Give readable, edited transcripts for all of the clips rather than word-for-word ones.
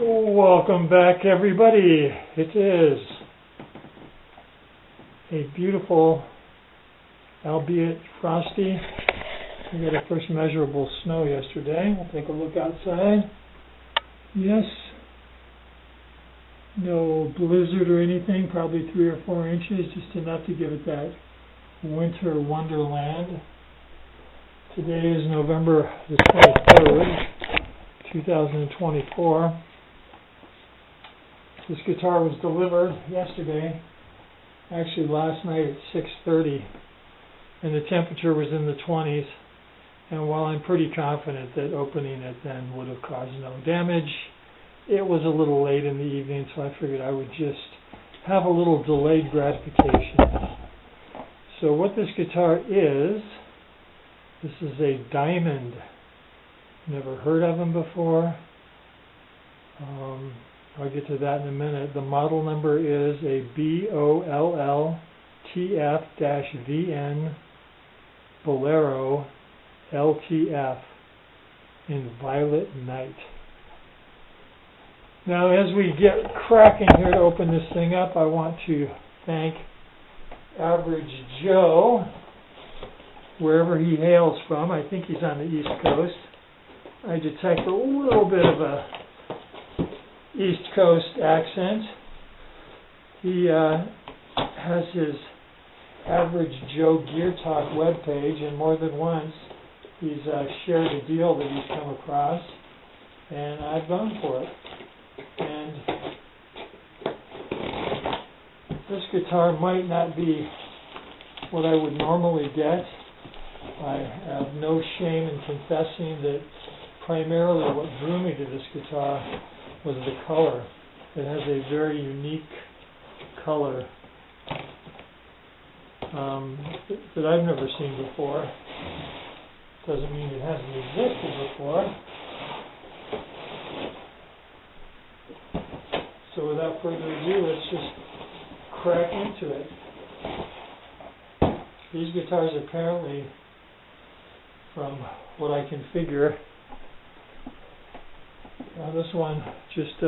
Welcome back, everybody. It is a beautiful, albeit frosty. We got our first measurable snow yesterday. We'll take a look outside. Yes, no blizzard or anything, probably 3 or 4 inches, just enough to give it that winter wonderland. Today is November the 23rd, 2024. This guitar was delivered yesterday, actually last night at 6:30, and the temperature was in the 20s. And while I'm pretty confident that opening it then would have caused no damage, it was a little late in the evening, so I figured I would just have a little delayed gratification. So what this guitar is, this is a Diamond. Never heard of them before. I'll get to that in a minute. The model number is a BOLLTF-VN Bolero LTF in Violet Night. Now, as we get cracking here to open this thing up, I want to thank Average Joe, wherever he hails from. I think he's on the East Coast. I detect a little bit of a East Coast accent. He has his Average Joe Gear Talk webpage, and more than once he's shared a deal that he's come across, and I've gone for it. And this guitar might not be what I would normally get. I have no shame in confessing that primarily what drew me to this guitar was the color. It has a very unique color that I've never seen before. Doesn't mean it hasn't existed before. So without further ado, let's just crack into it. These guitars apparently, from what I can figure, this one just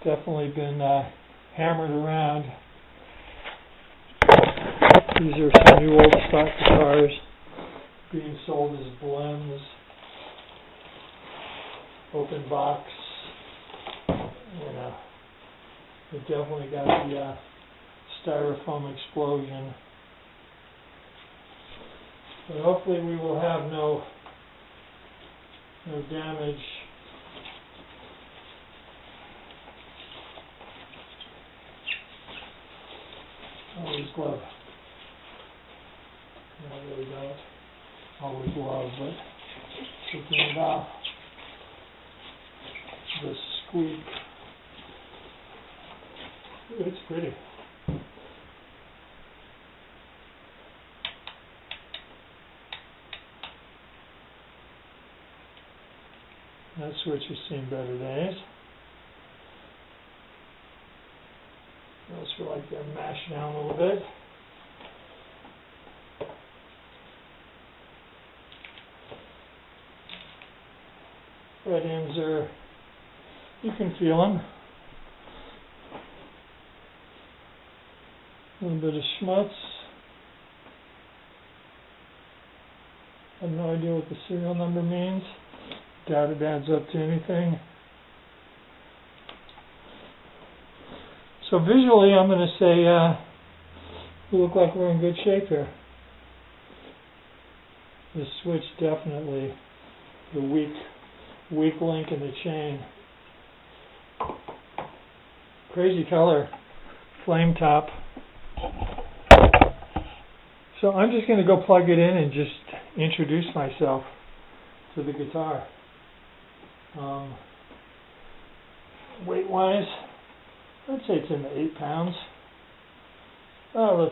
definitely been hammered around. These are some new old stock guitars being sold as blends, open box. You know, it definitely got the styrofoam explosion. But hopefully we will have no damage. Always love. No, I really don't. Always love, but thinking about the squeak. Ooh, it's pretty. That switch has seen better days. Those feel like they're mashed down a little bit. Red ends are, you can feel them. A little bit of schmutz. I have no idea what the serial number means. Doubt it adds up to anything. So visually, I'm going to say we look like we're in good shape here. The switch definitely the weak link in the chain. Crazy color, flame top. So I'm just going to go plug it in and just introduce myself to the guitar. Weight-wise, I'd say it's in the 8 pounds. We'll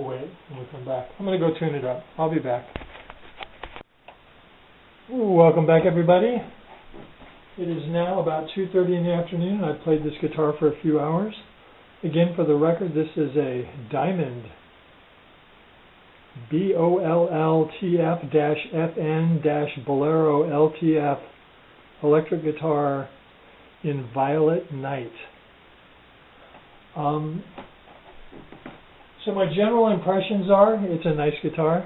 wait when we come back. I'm going to go tune it up. I'll be back. Welcome back, everybody. It is now about 2:30 in the afternoon, and I've played this guitar for a few hours. Again, for the record, this is a Diamond BOLLTF-FN-Bolero LTF electric guitar in Violet Night. So my general impressions are, it's a nice guitar.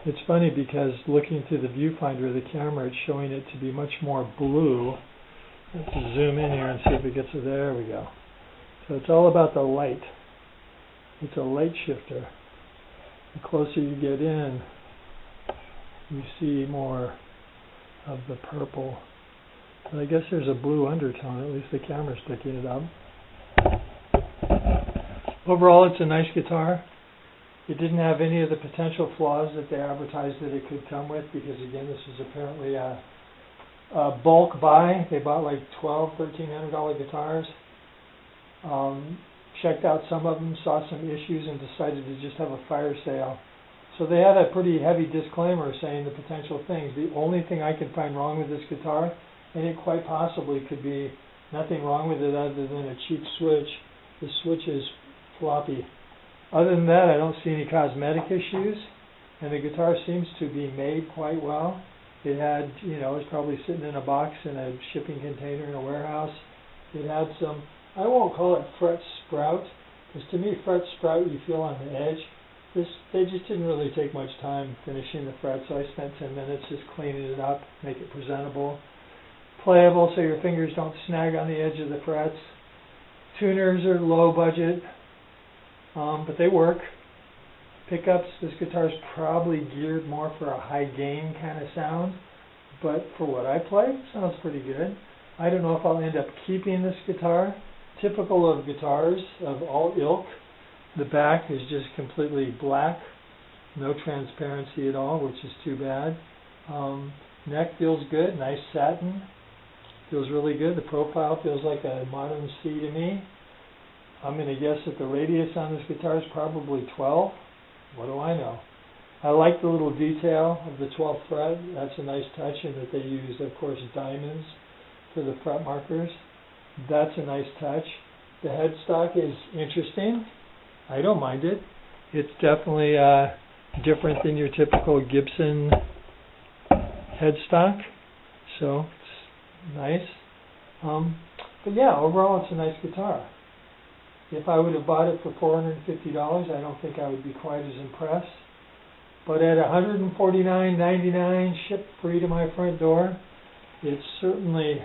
It's funny because looking through the viewfinder of the camera, it's showing it to be much more blue. Let's zoom in here and see if it gets it. There we go. So it's all about the light. It's a light shifter. The closer you get in, you see more of the purple. But I guess there's a blue undertone, at least the camera's picking it up. Overall, it's a nice guitar. It didn't have any of the potential flaws that they advertised that it could come with, because again, this is apparently a bulk buy. They bought like $1,200–1,300 guitars. Checked out some of them, saw some issues, and decided to just have a fire sale. So they had a pretty heavy disclaimer saying the potential things. The only thing I could find wrong with this guitar, and it quite possibly could be nothing wrong with it other than a cheap switch. The switch is floppy. Other than that, I don't see any cosmetic issues, and the guitar seems to be made quite well. It had, it was probably sitting in a box in a shipping container in a warehouse. It had some, I won't call it fret sprout, because to me fret sprout you feel on the edge. They just didn't really take much time finishing the fret, so I spent 10 minutes just cleaning it up, make it presentable. Playable so your fingers don't snag on the edge of the frets. Tuners are low budget, but they work. Pickups, this guitar is probably geared more for a high gain kind of sound, but for what I play, it sounds pretty good. I don't know if I'll end up keeping this guitar. Typical of guitars of all ilk, the back is just completely black, no transparency at all, which is too bad. Neck feels good, nice satin, feels really good. The profile feels like a modern C to me. I'm going to guess that the radius on this guitar is probably 12. What do I know? I like the little detail of the 12th fret. That's a nice touch, and that they use, of course, diamonds for the fret markers. That's a nice touch. The headstock is interesting. I don't mind it. It's definitely different than your typical Gibson headstock, so it's nice. But yeah, overall it's a nice guitar. If I would have bought it for $450, I don't think I would be quite as impressed. But at $149.99 shipped free to my front door, it certainly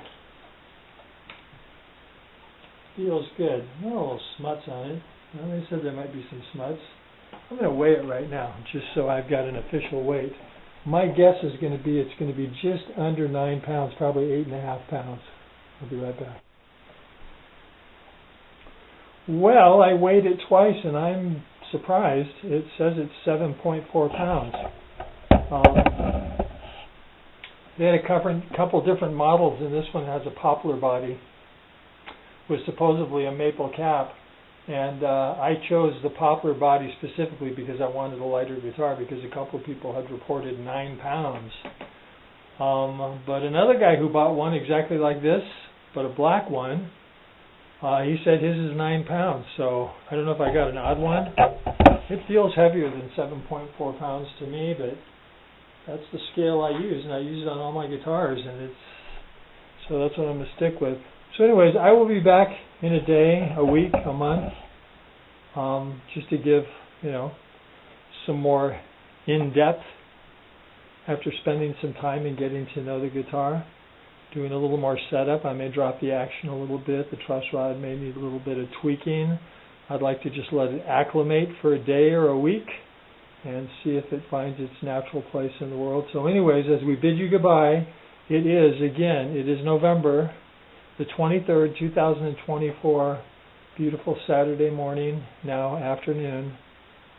feels good. No little smuts on it. Well, they said there might be some smuts. I'm going to weigh it right now, just so I've got an official weight. My guess is going to be it's going to be just under 9 pounds, probably 8.5 pounds. I'll be right back. Well, I weighed it twice, and I'm surprised. It says it's 7.4 pounds. They had a couple different models, and this one has a poplar body with supposedly a maple cap. And I chose the poplar body specifically because I wanted a lighter guitar, because a couple of people had reported 9 pounds. But another guy who bought one exactly like this, but a black one, he said his is 9 pounds. So I don't know if I got an odd one. It feels heavier than 7.4 pounds to me, but that's the scale I use, and I use it on all my guitars, and so that's what I'm going to stick with. So anyways, I will be back in a day, a week, a month, just to give, some more in-depth, after spending some time and getting to know the guitar, doing a little more setup. I may drop the action a little bit. The truss rod may need a little bit of tweaking. I'd like to just let it acclimate for a day or a week and see if it finds its natural place in the world. So anyways, as we bid you goodbye, it is November the 23rd, 2024, beautiful Saturday morning, now afternoon,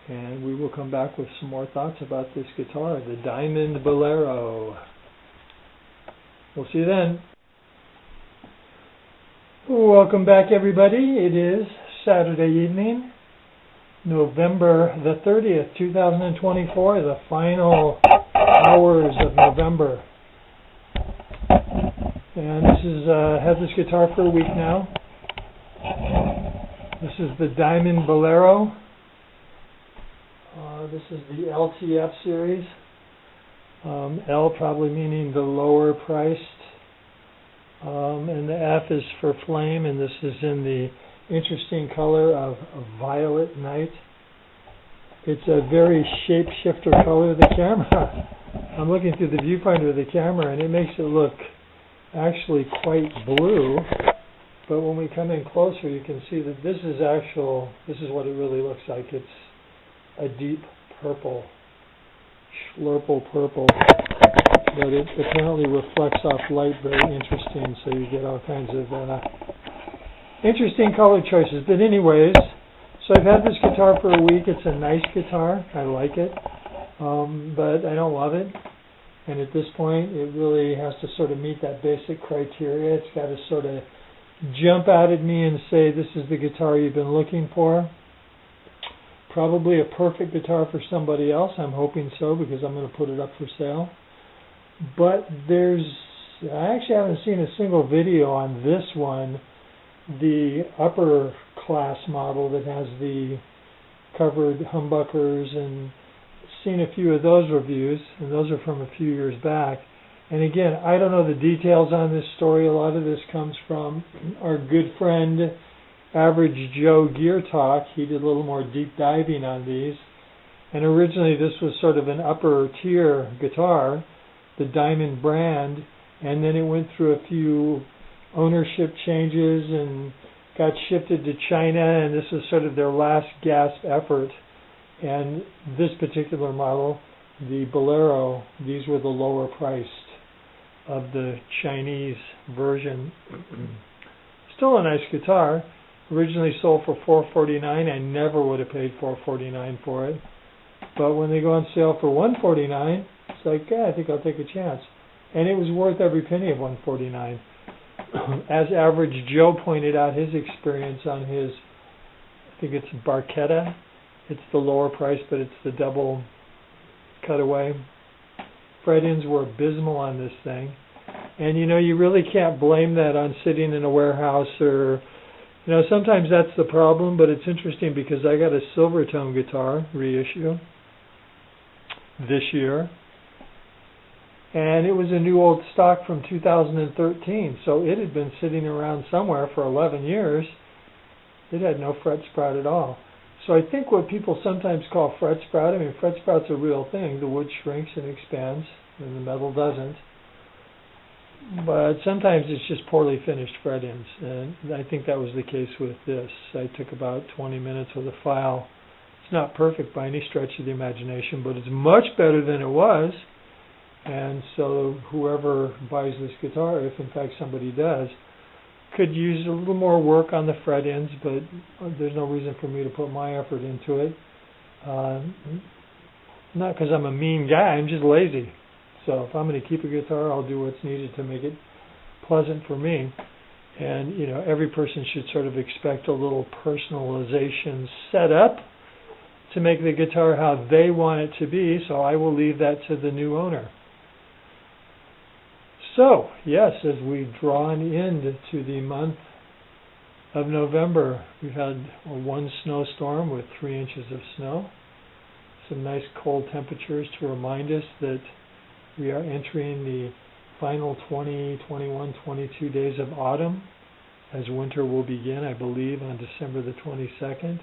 and we will come back with some more thoughts about this guitar, the Diamond Bolero. We'll see you then. Welcome back, everybody. It is Saturday evening, November the 30th, 2024, the final hours of November. And this is, had this guitar for a week now. This is the Diamond Bolero. This is the LTF series. L probably meaning the lower priced And the F is for flame, and this is in the interesting color of violet night. It's a very shapeshifter color of the camera. I'm looking through the viewfinder of the camera, and it makes it look actually quite blue. But when we come in closer, you can see that this is what it really looks like. It's a deep purple, schlurple purple. But it apparently reflects off light very interesting, so you get all kinds of interesting color choices. But anyways, so I've had this guitar for a week. It's a nice guitar. I like it, but I don't love it. And at this point, it really has to sort of meet that basic criteria. It's got to sort of jump out at me and say, this is the guitar you've been looking for. Probably a perfect guitar for somebody else. I'm hoping so, because I'm going to put it up for sale. But I actually haven't seen a single video on this one, the upper class model that has the covered humbuckers, and seen a few of those reviews, and those are from a few years back. And again, I don't know the details on this story. A lot of this comes from our good friend Average Joe Gear Talk. He did a little more deep diving on these. And originally this was sort of an upper tier guitar, the Diamond brand, and then it went through a few ownership changes and got shifted to China, and this was sort of their last gasp effort. And this particular model, the Bolero, these were the lower priced of the Chinese version. Still a nice guitar. Originally sold for $449. I never would have paid $449 for it. But when they go on sale for $149, it's like, yeah, I think I'll take a chance. And it was worth every penny of $149. As Average Joe pointed out his experience on his, I think it's Barchetta. It's the lower price, but it's the double cutaway. Fret ends were abysmal on this thing. And you really can't blame that on sitting in a warehouse, or sometimes that's the problem. But it's interesting because I got a Silvertone guitar reissue this year, and it was a new old stock from 2013, so it had been sitting around somewhere for 11 years. It had no fret sprout at all. So I think what people sometimes call fret sprout, fret sprout's a real thing. The wood shrinks and expands, and the metal doesn't. But sometimes it's just poorly finished fret ends, and I think that was the case with this. I took about 20 minutes with a file. It's not perfect by any stretch of the imagination, but it's much better than it was. And so whoever buys this guitar, if in fact somebody does, could use a little more work on the fret ends, but there's no reason for me to put my effort into it. Not because I'm a mean guy, I'm just lazy. So if I'm going to keep a guitar, I'll do what's needed to make it pleasant for me. And, every person should sort of expect a little personalization set up to make the guitar how they want it to be, so I will leave that to the new owner. So, yes, as we draw an end to the month of November, we've had one snowstorm with 3 inches of snow. Some nice cold temperatures to remind us that we are entering the final 20, 21, 22 days of autumn, as winter will begin, I believe, on December the 22nd.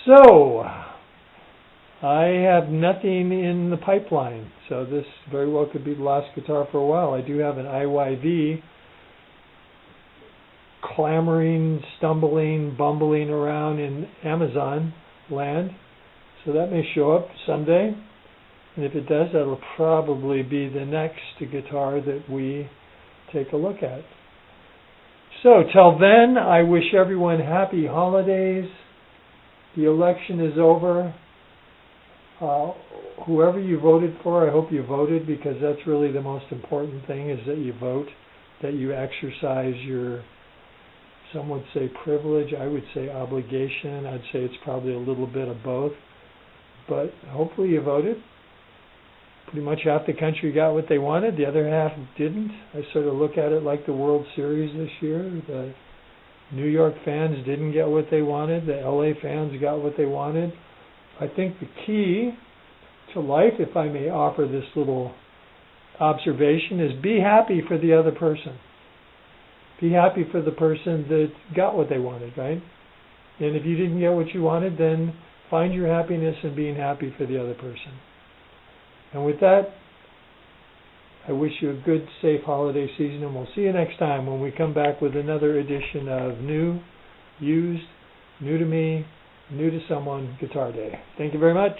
So, I have nothing in the pipeline, so this very well could be the last guitar for a while. I do have an IYV clamoring, stumbling, bumbling around in Amazon land, so that may show up someday. And if it does, that'll probably be the next guitar that we take a look at. So, till then, I wish everyone happy holidays. The election is over. Whoever you voted for, I hope you voted, because that's really the most important thing, is that you vote, that you exercise your, some would say privilege, I would say obligation. I'd say it's probably a little bit of both. But hopefully you voted. Pretty much half the country got what they wanted, the other half didn't. I sort of look at it like the World Series this year. The New York fans didn't get what they wanted, the LA fans got what they wanted. I think the key to life, if I may offer this little observation is be happy for the other person. Be happy for the person that got what they wanted, right? And if you didn't get what you wanted, then find your happiness in being happy for the other person. And with that, I wish you a good, safe holiday season, and we'll see you next time when we come back with another edition of New, Used, New to Me, New to Someone Guitar Day. Thank you very much.